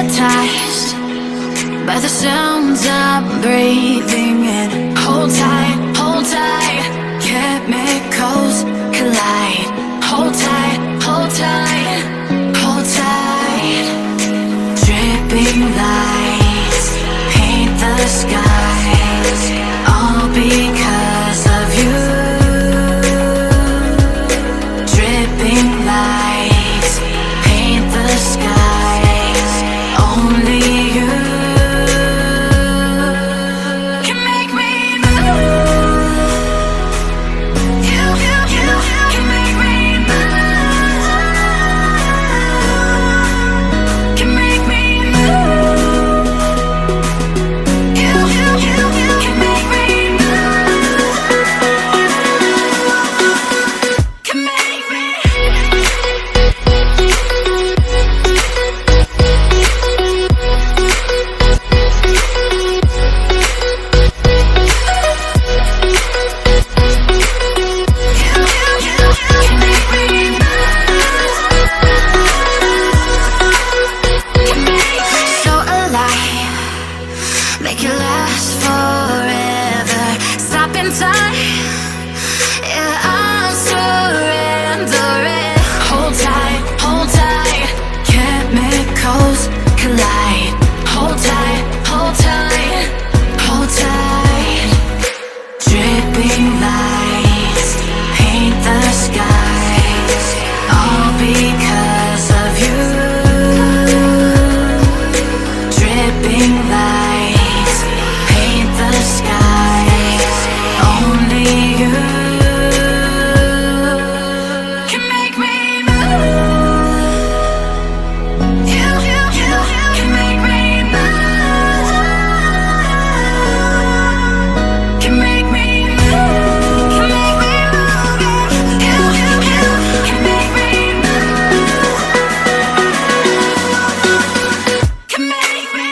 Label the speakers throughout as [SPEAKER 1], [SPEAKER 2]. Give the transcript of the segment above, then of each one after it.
[SPEAKER 1] hypnotized by the sounds I'm breathing in. Hold tight, chemicals collide. Hold tight, hold tight, hold tight. Dripping lights paint the skies, all because of you. Dripping lights paint the skies, only you can make me move. You can make me move. Can make me move. You can make me move. Can make me. So alive, make it last forever. Stop in time, yeah, I'm surrendering. Hold tight, chemicals collide. Hold tight, hold tight, hold tight. Dripping lights paint the skies, all because of you. Dripping lights paint the skies, only you can make me move. You can make me move. Can make me move. Can make me move. You can make me move. Can make me.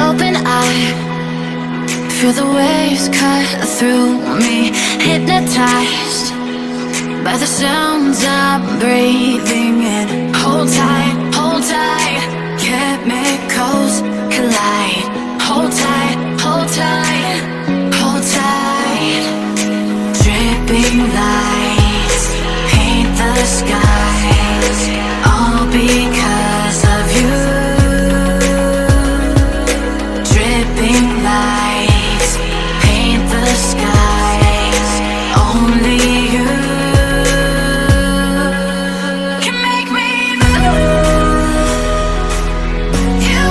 [SPEAKER 1] Open eye, feel the waves cut through me. Hypnotized by the sounds I'm breathing in. Hold tight, chemicals collide. Hold tight, hold tight, hold tight. Dripping lights paint the skies, all because of you. Dripping lights paint the skies, only you can make me move. You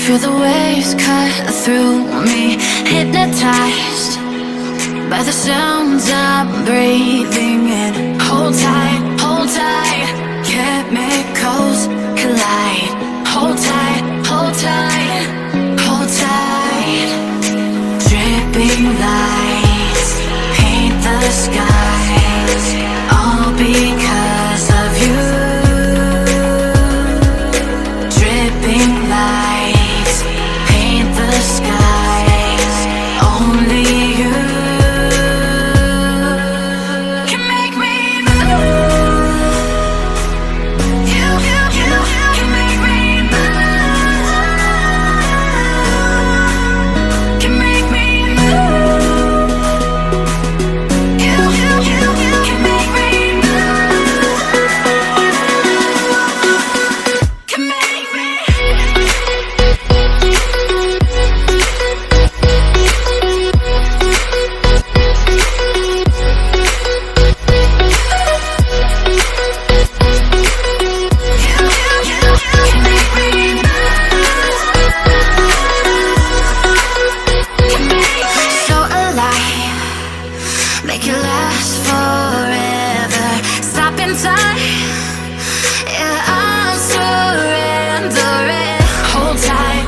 [SPEAKER 1] Feel the waves cut through me, hypnotized by the sounds I'm breathing in. Hold tight, chemicals collide. Hold tight, hold tight, hold tight. Dripping lights paint the skies, all because of you. Dripping lights paint the skies, only you can make me move. You can make me move. Can make me move. You can make me move. Can make me. So alive, make it last forever. Stop in time, yeah, I'm surrendering. Hold tight,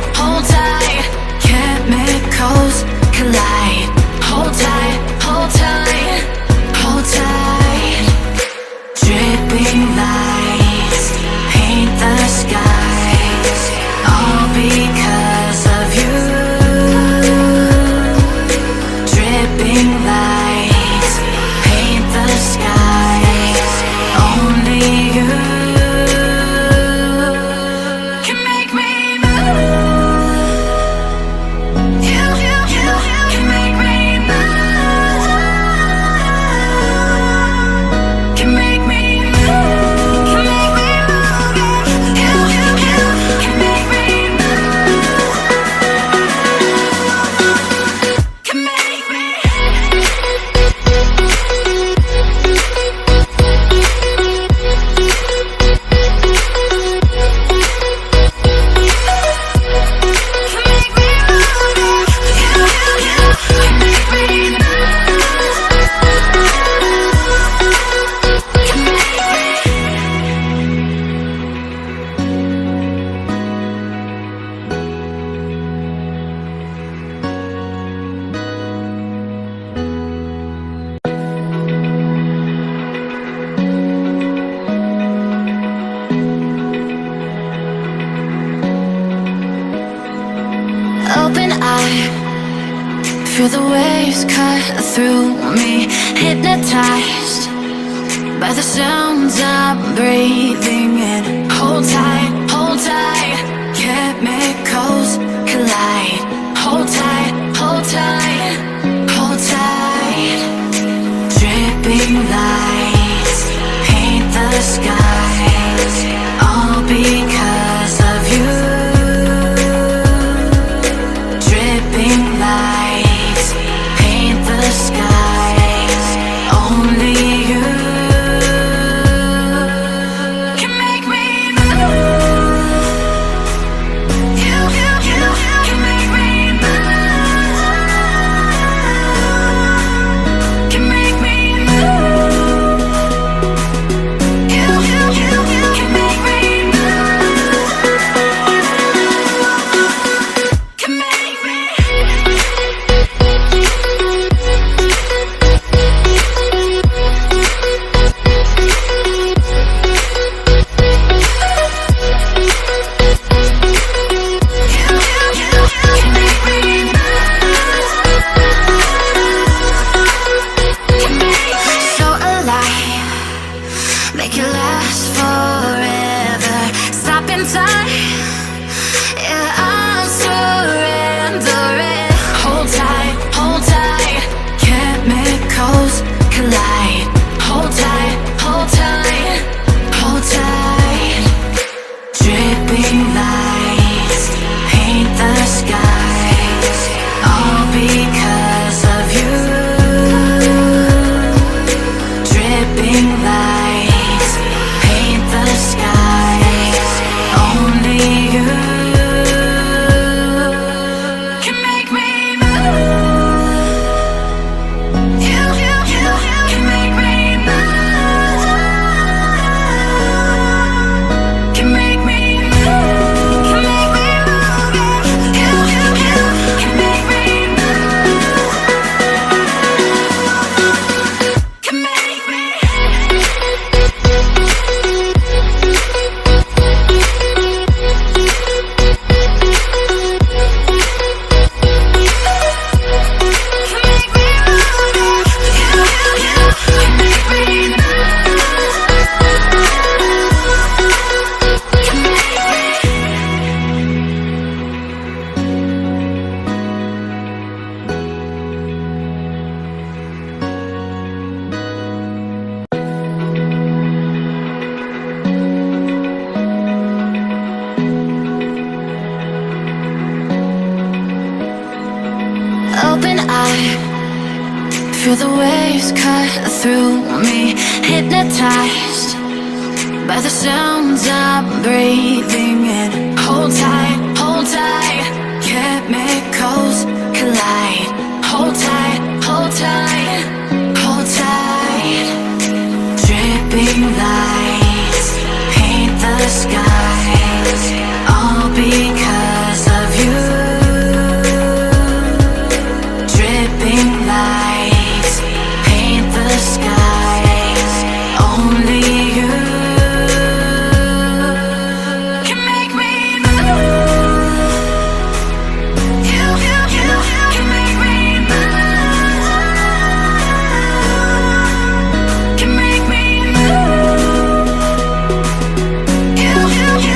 [SPEAKER 1] chemicals collide. Hold tight, hold tight, hold tight. Dripping lights paint the skies, all because of you. Dripping lights paint the skies, only you can make me move. You can make me move. Can make me move. Can make me move. You can make me move. Can make me. Open eye, feel the waves cut through me, hypnotized by the sounds I'm breathing in. Hold tight, chemicals collide. Hold tight, hold tight. Dripping lights paint the skies, all because of you. Dripping lights paint the skies, only you can make me move. You vibe. Feel the waves cut through me, hypnotized by the sounds I'm breathing in. Hold tight, chemicals